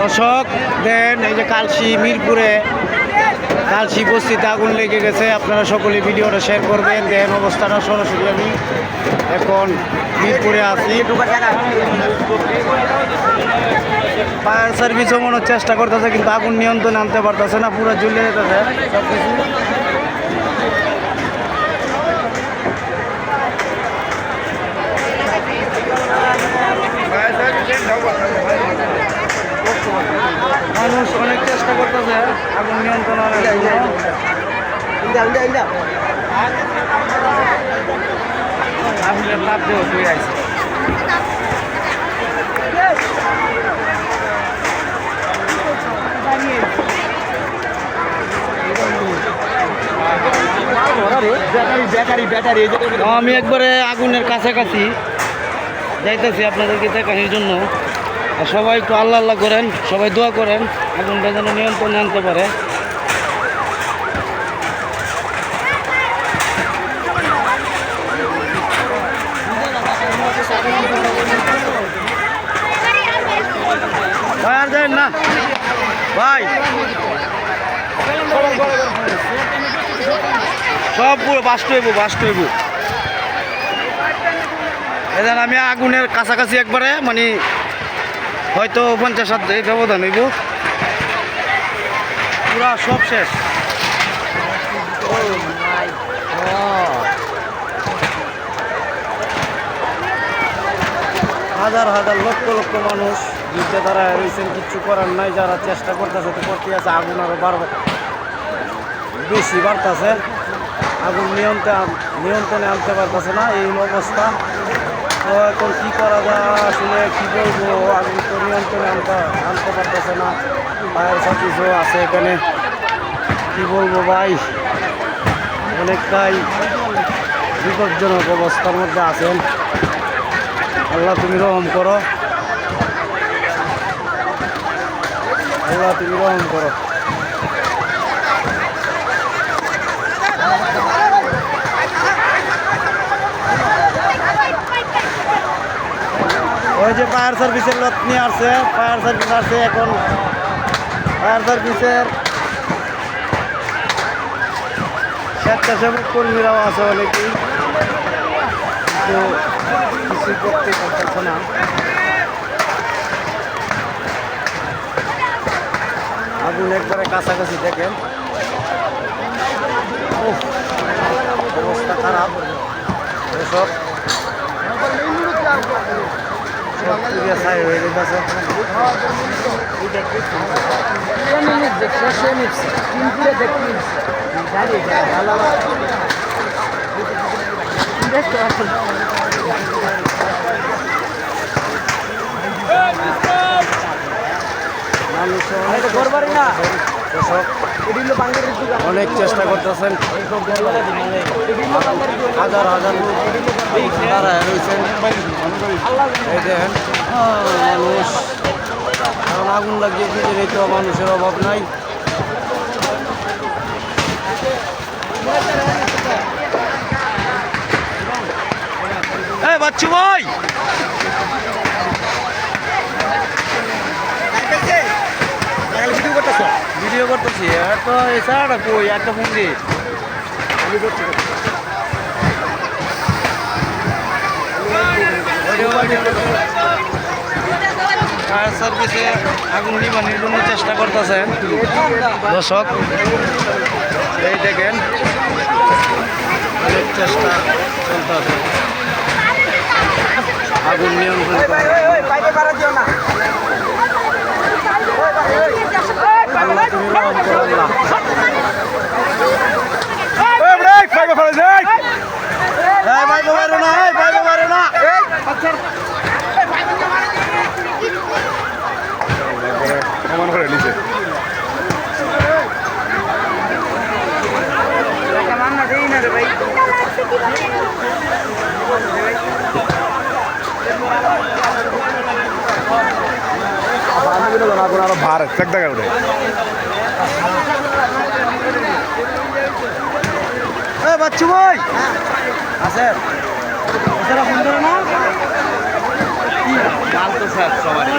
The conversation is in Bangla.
দর্শক দেন এই যে কালশি মিরপুরে কালশি বস্তিতে আগুন লেগে গেছে। আপনারা সকলে ভিডিওটা শেয়ার করবেন। দেন অবস্থাটা সরাসরি আমি এখন মিরপুরে আছি। ফায়ার সার্ভিসও মনে চেষ্টা করতেছে কিন্তু আগুন নিয়ন্ত্রণে আনতে পারতেছে না, পুরো জ্বলে যেতেছে সব কিছু। মানুষ অনেক চেষ্টা করতেছে আগুন নিয়ন্ত্রণ আনার জন্য। আগুনের তাপ দেওয়া হয়ে আছে। আমি একবারে আগুনের কাছাকাছি যাইতেছি আপনাদেরকে দেখানোর জন্য। আর সবাই একটু আল্লাহ আল্লাহ করেন, সবাই দোয়া করেন আগুনটা যেন নিয়ন্ত্রণে আনতে পারে। ভাই আর দেন না ভাই, সব পুরো বাস্ট হইব। এদের আমি আগুনের কাছাকাছি একবারে মানে হয়তো 50-60 ব্যবধান হইব, পুরা সব শেষ। হাজার হাজার লক্ষ লক্ষ মানুষ যুদ্ধে তারা রয়েছেন, কিচ্ছু করার নাই। যারা চেষ্টা করতেছে তো করতে আছে, আগুন আরও বেশি বাড়তেছে। আগুন নিয়ন্ত্রণে আনতে পারতেছে না, এই অবস্থা। তো এখন কী করা যায় আসলে, কী বলবো, আগুন তো নিয়ন্ত্রণে আনতে পারতেছে না। ফায়ার সার্ভিসও আছে এখানে, কী বলবো ভাই, অনেকটাই বিপজ্জনক অবস্থার মধ্যে আছেন। আল্লাহ তুমি রহম করো, আল্লাহ তুমি রহম করো। ওই যে ফায়ার সার্ভিসের লোক নিয়ে আসছে, ফায়ার সার্ভিস আসছে এখন। ফায়ার সার্ভিসের স্বেচ্ছাসেবক কর্মীরাও আছে অনেকেই, কিন্তু কিছু করতে পারতেছে না। আগুন একবারে কাছাকাছি দেখেন, অবস্থা খারাপ। এসব ছাই হয়ে গেছে। অনেক চেষ্টা করতেছেন, হাজার হাজার তারা রয়েছেন। এই দেখেন মানুষ, কারণ আগুন লাগিয়ে খুঁজে তো মানুষের অভাব নাই। বাচ্চু ভাই, ভিডিও করতেছি তো এছাড়া কই একটা ফোন দিয়ে ফায়ার সার্ভিসে আগুন নিবানোর জন্য চেষ্টা করতেছেন দর্শক। এই দেখেন অনেক চেষ্টা চলতেছে আগুন নিয়ন্ত্রণ করার। আল্লাহ তুমি রহম করো, আল্লাহ। আরো ভার এক জায়গায় উঠে বাচ্চু ভাই আছেন ফোন করে না, মাল তো স্যার সবারই।